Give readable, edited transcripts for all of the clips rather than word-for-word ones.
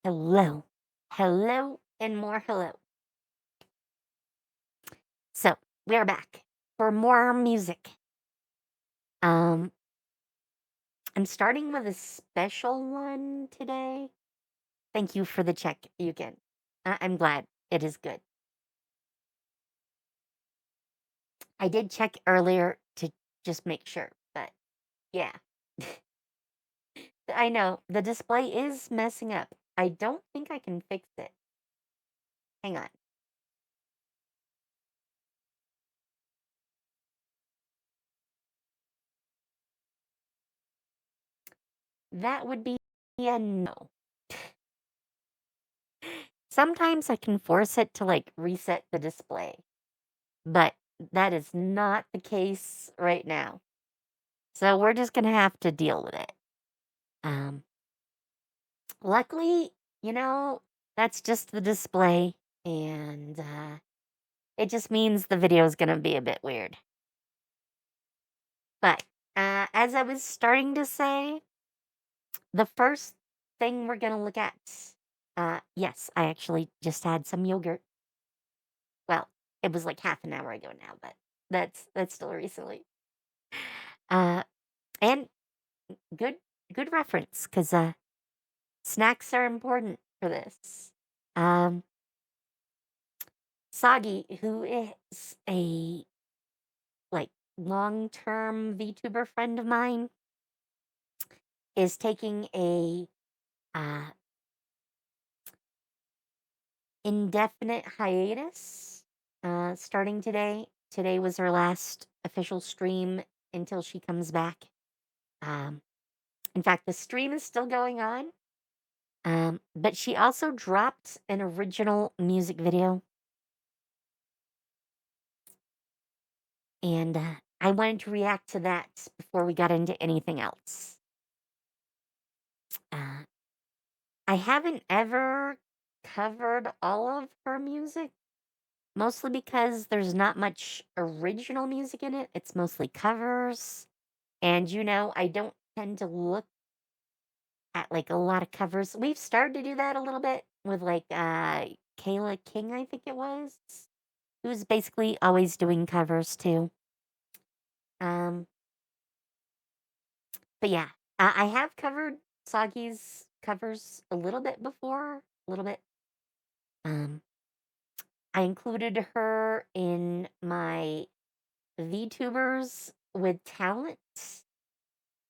Hello. Hello and more hello. So, we're back for more music. Um, I'm starting with a special one today. Thank you for the check, Yukin. I'm glad it is good. I did check earlier to just make sure, but yeah. I know the display is messing up. I don't think I can fix it. Hang on. That would be a no. Sometimes I can force it to like reset the display, but that is not the case right now. So we're just gonna have to deal with it. Um, luckily, you know, that's just the display, and it just means the video is gonna be a bit weird. But as I was starting to say, the first thing we're gonna look at, yes, I actually just had some yogurt. Well, it was like half an hour ago now, but that's still recently. Uh, and good good reference because snacks are important for this. Um, Sagi, who is a like long-term VTuber friend of mine, is taking a uh, indefinite hiatus starting today. Today was her last official stream until she comes back. Um, in fact, the stream is still going on. But she also dropped an original music video, and I wanted to react to that before we got into anything else. Uh, I haven't ever covered all of her music, mostly because there's not much original music in it. It's mostly covers. And I don't tend to look at like a lot of covers. We've started to do that a little bit with like Kayla King, I think it was, who's basically always doing covers too. Um, but yeah, I have covered Sagi's covers a little bit before, a little bit. Um, I included her in my VTubers with talent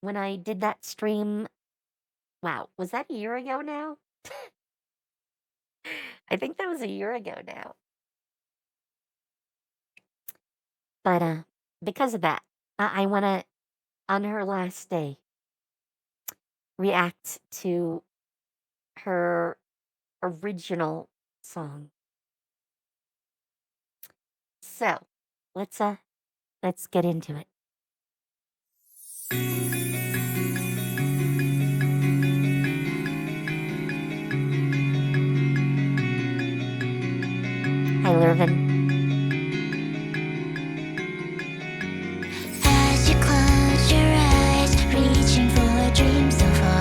when I did that stream. Wow, was that a year ago now? I think that was a year ago now. But because of that, I want to, on her last day, react to her original song. So let's get into it. Hi, Lurvin. As you close your eyes, reaching for a dream so far.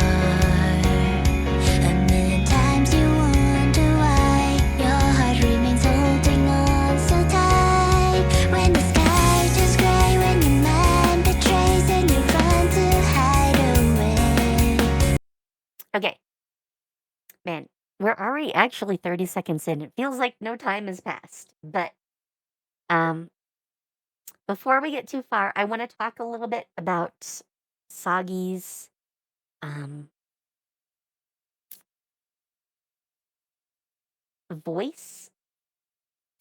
A million times you wonder why your heart remains holding on so tight. When the sky turns gray, when your mind betrays, and you run to hide away. Okay. Man, we're already actually 30 seconds in. It feels like no time has passed. But before we get too far, I want to talk a little bit about Sagi's voice.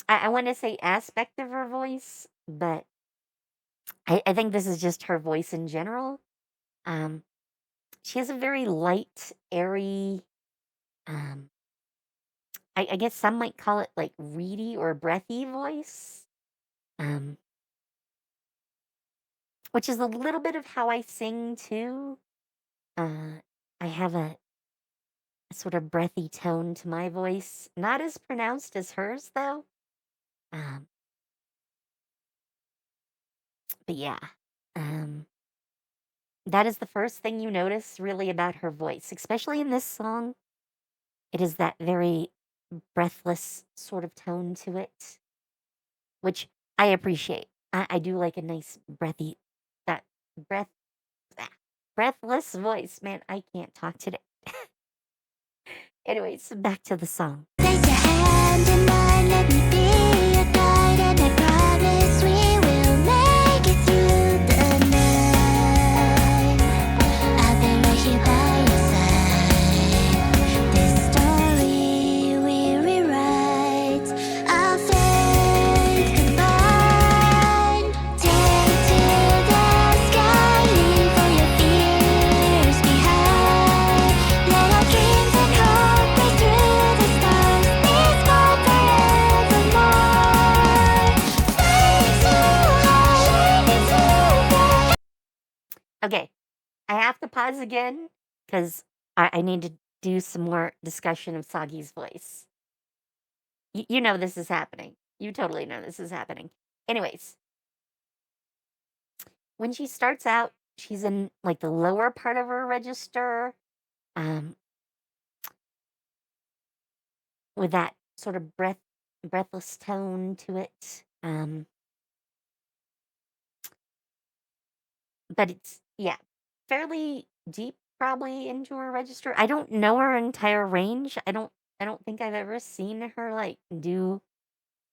I want to say aspect of her voice, but I think this is just her voice in general. Um, she has a very light, airy, um, I guess some might call it like reedy or breathy voice, um, which is a little bit of how I sing too. I have a sort of breathy tone to my voice, not as pronounced as hers though. Um, but yeah, um, that is the first thing you notice really about her voice, especially in this song. It is that very breathless sort of tone to it, which I appreciate. I do like a nice breathy, that breath, ah, breathless voice. Man, I can't talk today. Anyways, back to the song. Place your hand in mine, let me be your guide, and I promise we will make it through the night. I'll be right here by your side. This story we rewrite, our faith combined. Take to the sky, leave all your fears behind. Let our dreams and hope break through the stars. This bond forevermore. Flying so high, shining so bright. Okay, I have to pause again because I need to do some more discussion of Sagi's voice. You know this is happening. You totally know this is happening. Anyways, when she starts out, she's in like the lower part of her register, um, with that sort of breathless tone to it. But it's, yeah, fairly deep probably into her register. I don't know her entire range. I don't think I've ever seen her like do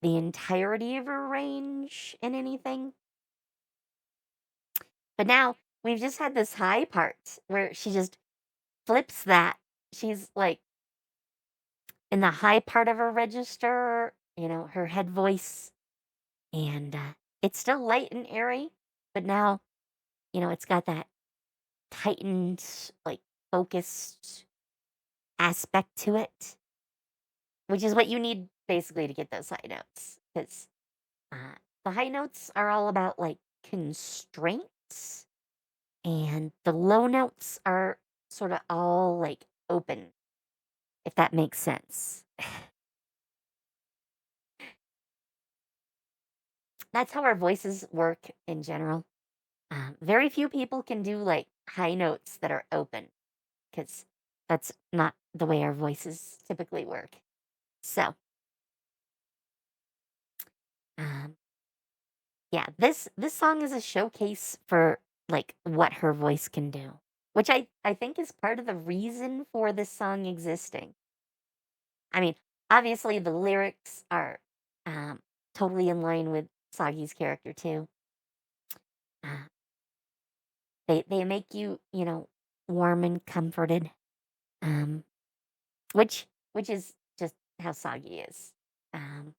the entirety of her range in anything. But now we've just had this high part where she just flips that. She's like in the high part of her register, her head voice, and it's still light and airy, but now, it's got that tightened, like focused aspect to it, which is what you need basically to get those high notes. Because the high notes are all about like constraints, and the low notes are sort of all like open, if that makes sense. That's how our voices work in general. Very few people can do like high notes that are open because that's not the way our voices typically work. So, um, yeah, this song is a showcase for like what her voice can do, which I think is part of the reason for this song existing. I mean, obviously the lyrics are um, totally in line with Sagi's character too. Uh, they make you, warm and comforted, um, which is just how Sagi is. Um,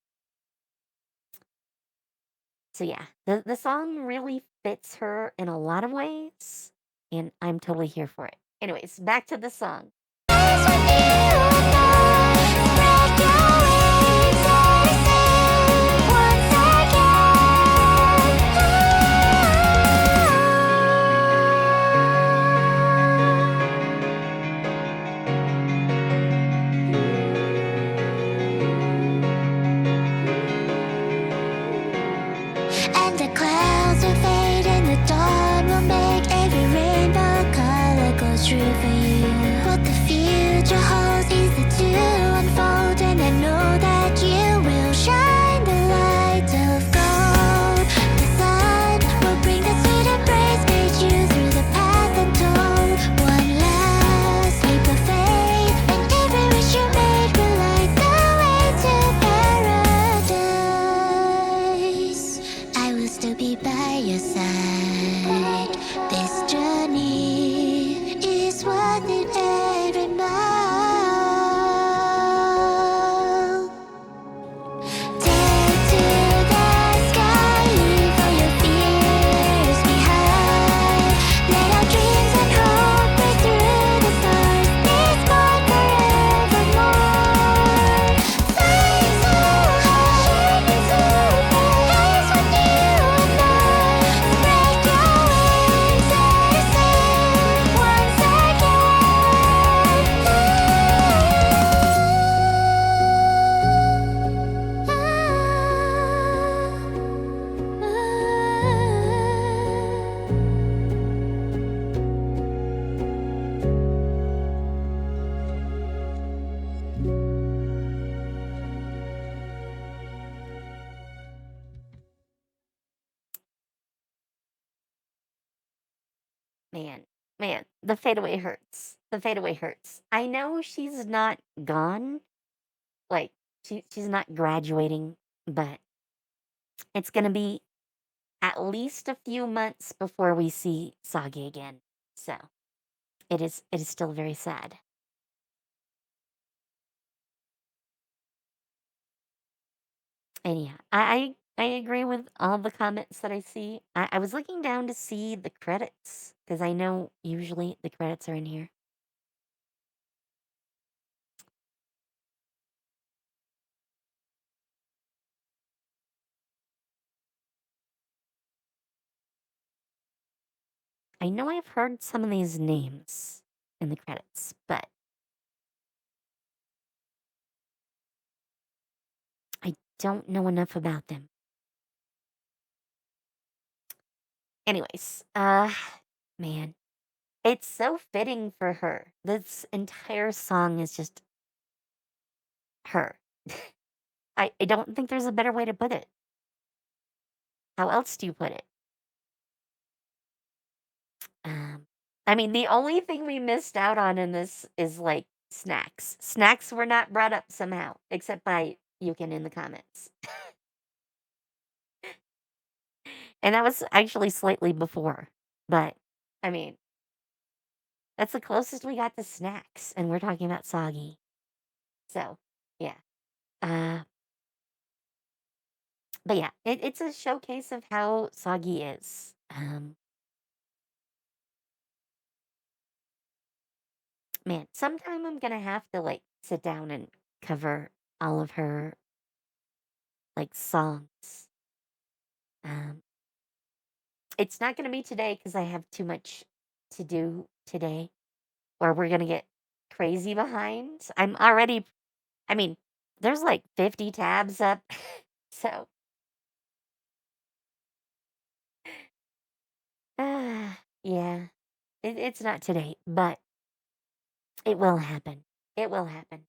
so yeah, the song really fits her in a lot of ways, and I'm totally here for it. Anyways, back to the song. Just when you and I spread your wings, I sing once again. And the clouds will fade and the dawn will make every rainbow color go true for you. What the future holds is to unfold, and I know that you will shine the light of gold. The sun will bring that sweet embrace, guide you through the path untold. One last leap of faith, and every wish you made will light the way to paradise. I will still be by your side. This journey is worth it every mile. Man, man, the fadeaway hurts. The fadeaway hurts. I know she's not gone, like, she's not graduating, but it's gonna be at least a few months before we see Sagi again. So, it is still very sad. And yeah, I agree with all the comments that I see. I was looking down to see the credits because I know usually the credits are in here. I know I've heard some of these names in the credits, but I don't know enough about them. Anyways, man, it's so fitting for her. This entire song is just her. I don't think there's a better way to put it. How else do you put it? Um, I mean, the only thing we missed out on in this is like snacks. Snacks were not brought up somehow, except by Yukin in the comments. And that was actually slightly before. But I mean, that's the closest we got to snacks, and we're talking about soggy. So, yeah. Uh, but yeah, it's a showcase of how soggy is. Man, sometime I'm gonna have to like sit down and cover all of her like songs. Um, it's not gonna be today because I have too much to do today, or we're gonna get crazy behind. I mean, there's like 50 tabs up, so yeah, it's not today, but it will happen. It will happen.